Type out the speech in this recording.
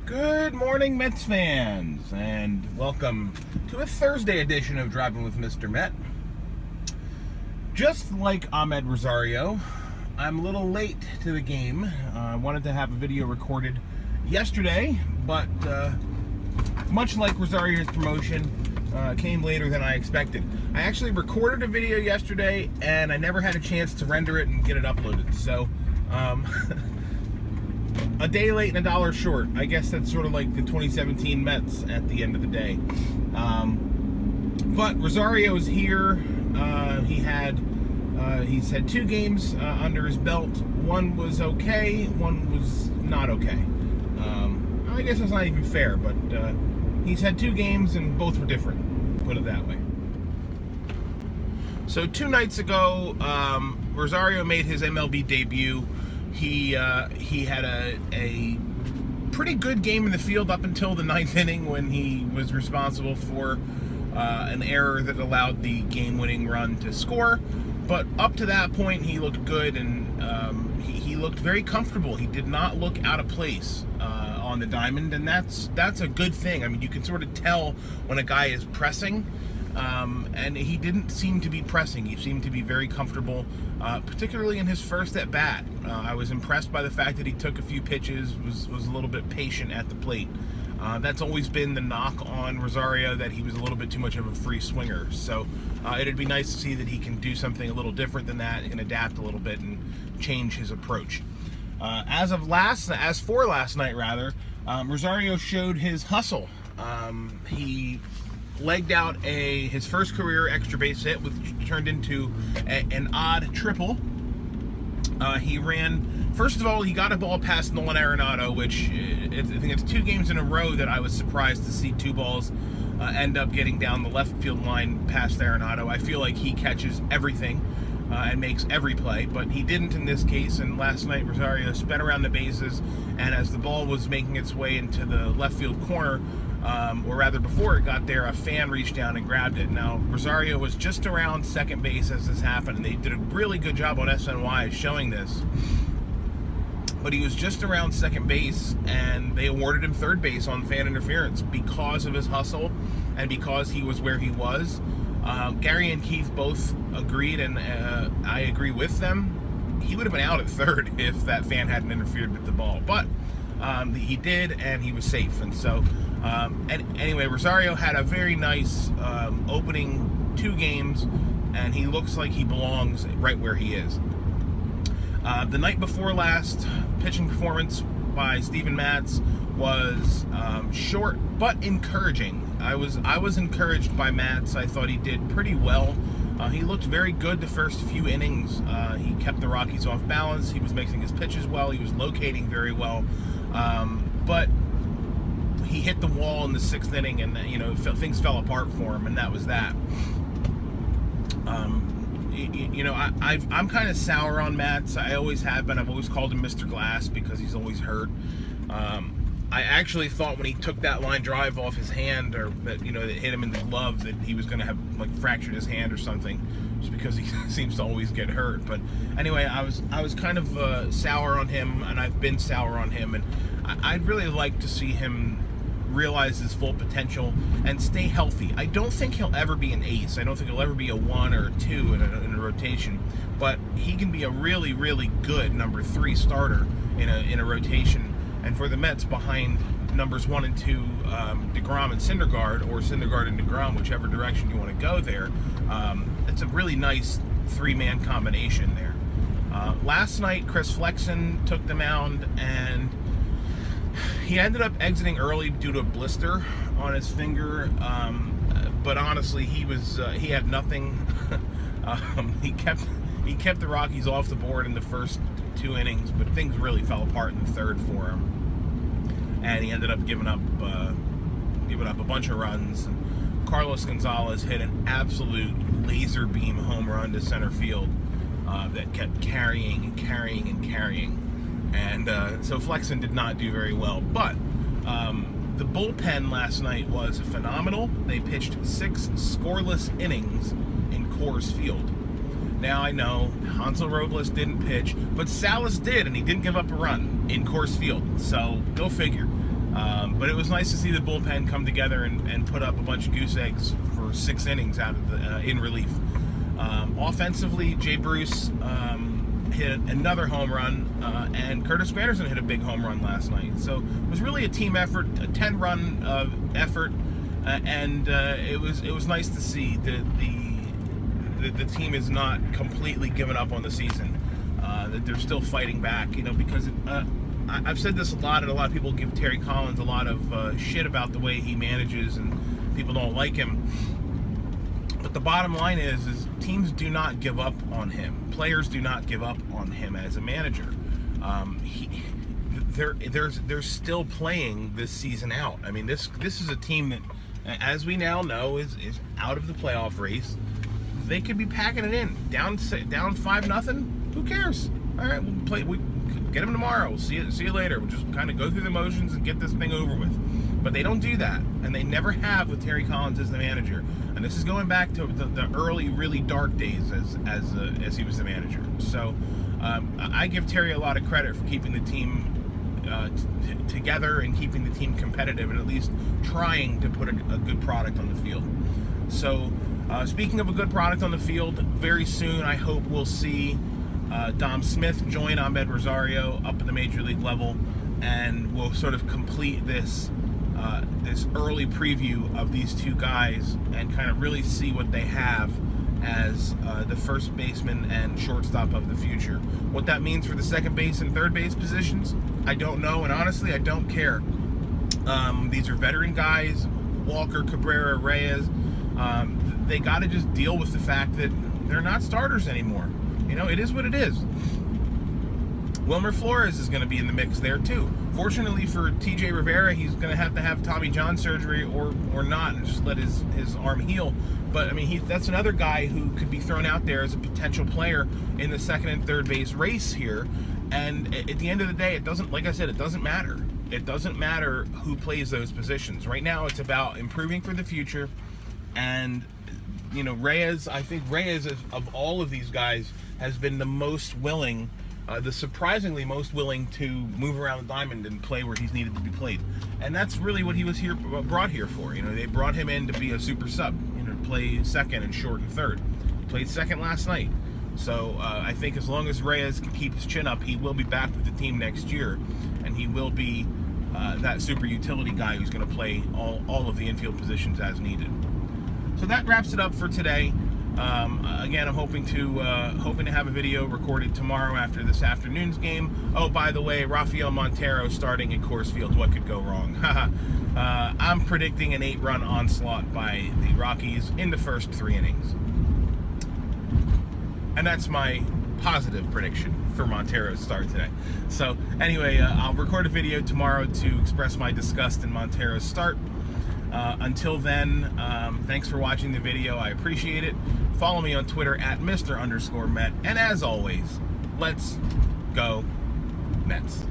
Good morning, Mets fans, and welcome to a Thursday edition of Driving with Mr. Met. Just like Amed Rosario, I'm a little late to the game. I wanted to have a video recorded yesterday, but much like Rosario's promotion, came later than I expected. I actually recorded a video yesterday, and I never had a chance to render it and get it uploaded, so a day late and a dollar short. I guess that's sort of like the 2017 Mets at the end of the day. But Rosario's here. He's had two games under his belt. One was okay, one was not okay. I guess that's not even fair, but he's had two games and both were different, put it that way. So 2 nights ago, Rosario made his MLB debut. He had a pretty good game in the field up until the 9th inning when he was responsible for an error that allowed the game-winning run to score. But up to that point, he looked good, and he looked very comfortable. He did not look out of place on the diamond, and that's a good thing. I mean, you can sort of tell when a guy is pressing. And he didn't seem to be pressing. He seemed to be very comfortable, particularly in his first at bat. I was impressed by the fact that he took a few pitches, was a little bit patient at the plate. That's always been the knock on Rosario, that he was a little bit too much of a free swinger. So it'd be nice to see that he can do something a little different than that and adapt a little bit and change his approach. As for last night, Rosario showed his hustle. He legged out his first career extra base hit, which turned into an odd triple. He ran, first of all, he got a ball past Nolan Arenado, which I think it's 2 games in a row that I was surprised to see 2 balls end up getting down the left field line past Arenado. I feel like he catches everything and makes every play, but he didn't in this case. And last night, Rosario sped around the bases, and as the ball was making its way into the left field corner, or rather before it got there, a fan reached down and grabbed it. Now, Rosario was just around second base as this happened, and they did a really good job on SNY showing this. But he was just around second base, and they awarded him third base on fan interference because of his hustle and because he was where he was. Gary and Keith both agreed, and I agree with them. He would have been out at third if that fan hadn't interfered with the ball. But he did, and he was safe. And so, anyway, Rosario had a very nice opening 2 games, and he looks like he belongs right where he is. The night before last, pitching performance by Steven Matz was short but encouraging. I was encouraged by Matz. I thought he did pretty well. He looked very good the first few innings. He kept the Rockies off balance. He was mixing his pitches well. He was locating very well. But he hit the wall in the 6th inning, and things fell apart for him, and that was that. I'm kind of sour on Matz. I always have been. I've always called him Mr. Glass because he's always hurt. I actually thought when he took that line drive off his hand, or that hit him in the glove, that he was going to have fractured his hand or something, just because he seems to always get hurt. But anyway, I was kind of sour on him, and I've been sour on him, and I'd really like to see him realize his full potential and stay healthy. I don't think he'll ever be an ace. I don't think he'll ever be a 1 or a 2 in a rotation, but he can be a really, really good number 3 starter in a rotation. And for the Mets, behind numbers 1 and 2, DeGrom and Syndergaard, or Syndergaard and DeGrom, whichever direction you want to go there, it's a really nice 3-man combination there. Last night, Chris Flexen took the mound, and he ended up exiting early due to a blister on his finger. But honestly, he had nothing. He kept the Rockies off the board in the first 2 innings, but things really fell apart in the 3rd for him, and he ended up giving up a bunch of runs. And Carlos Gonzalez hit an absolute laser beam home run to center field that kept carrying and carrying and carrying. And so Flexen did not do very well. But the bullpen last night was phenomenal. They pitched 6 scoreless innings in Coors Field. Now, I know Hansel Robles didn't pitch, but Salas did, and he didn't give up a run in Coors Field. So, go figure. But it was nice to see the bullpen come together and put up a bunch of goose eggs for 6 innings out of the in relief. Offensively, Jay Bruce hit another home run, and Curtis Granderson hit a big home run last night. So it was really a team effort, a 10-run effort, and it was nice to see that the team is not completely given up on the season. That they're still fighting back, because I've said this a lot, and a lot of people give Terry Collins a lot of shit about the way he manages, and people don't like him. But the bottom line is teams do not give up on him. Players do not give up on him as a manager. They're still playing this season out. I mean, this is a team that, as we now know, is out of the playoff race. They could be packing it in, down 5-0. Who cares? All right, we'll play. We get them tomorrow. We'll see you later. We'll just kind of go through the motions and get this thing over with. But they don't do that, and they never have with Terry Collins as the manager. And this is going back to the early, really dark days as he was the manager. So I give Terry a lot of credit for keeping the team together and keeping the team competitive, and at least trying to put a good product on the field. So speaking of a good product on the field, very soon I hope we'll see Dom Smith join Amed Rosario up at the major league level, and we'll sort of complete this early preview of these two guys and kind of really see what they have as the first baseman and shortstop of the future. What that means for the second base and third base positions, I don't know, and honestly, I don't care. These are veteran guys, Walker, Cabrera, Reyes. They got to just deal with the fact that they're not starters anymore. It is what it is. Wilmer Flores is going to be in the mix there too. Fortunately for TJ Rivera, he's going to have Tommy John surgery or not, and just let his arm heal. But I mean, that's another guy who could be thrown out there as a potential player in the second and third base race here. And at the end of the day, it doesn't, like I said, it doesn't matter. It doesn't matter who plays those positions. Right now, it's about improving for the future. And Reyes, I think Reyes of all of these guys has been the most willing. The surprisingly most willing to move around the diamond and play where he's needed to be played. And that's really what he was brought here for. They brought him in to be a super sub, to play second and short and third. Played second last night. So I think as long as Reyes can keep his chin up, he will be back with the team next year. And he will be that super utility guy who's going to play all of the infield positions as needed. So that wraps it up for today. Again, I'm hoping to have a video recorded tomorrow after this afternoon's game. Oh, by the way, Rafael Montero starting at Coors Field. What could go wrong? I'm predicting an 8-run onslaught by the Rockies in the first 3 innings. And that's my positive prediction for Montero's start today. So anyway, I'll record a video tomorrow to express my disgust in Montero's start. Until then, thanks for watching the video. I appreciate it. Follow me on Twitter at Mr_Met. And as always, let's go Mets.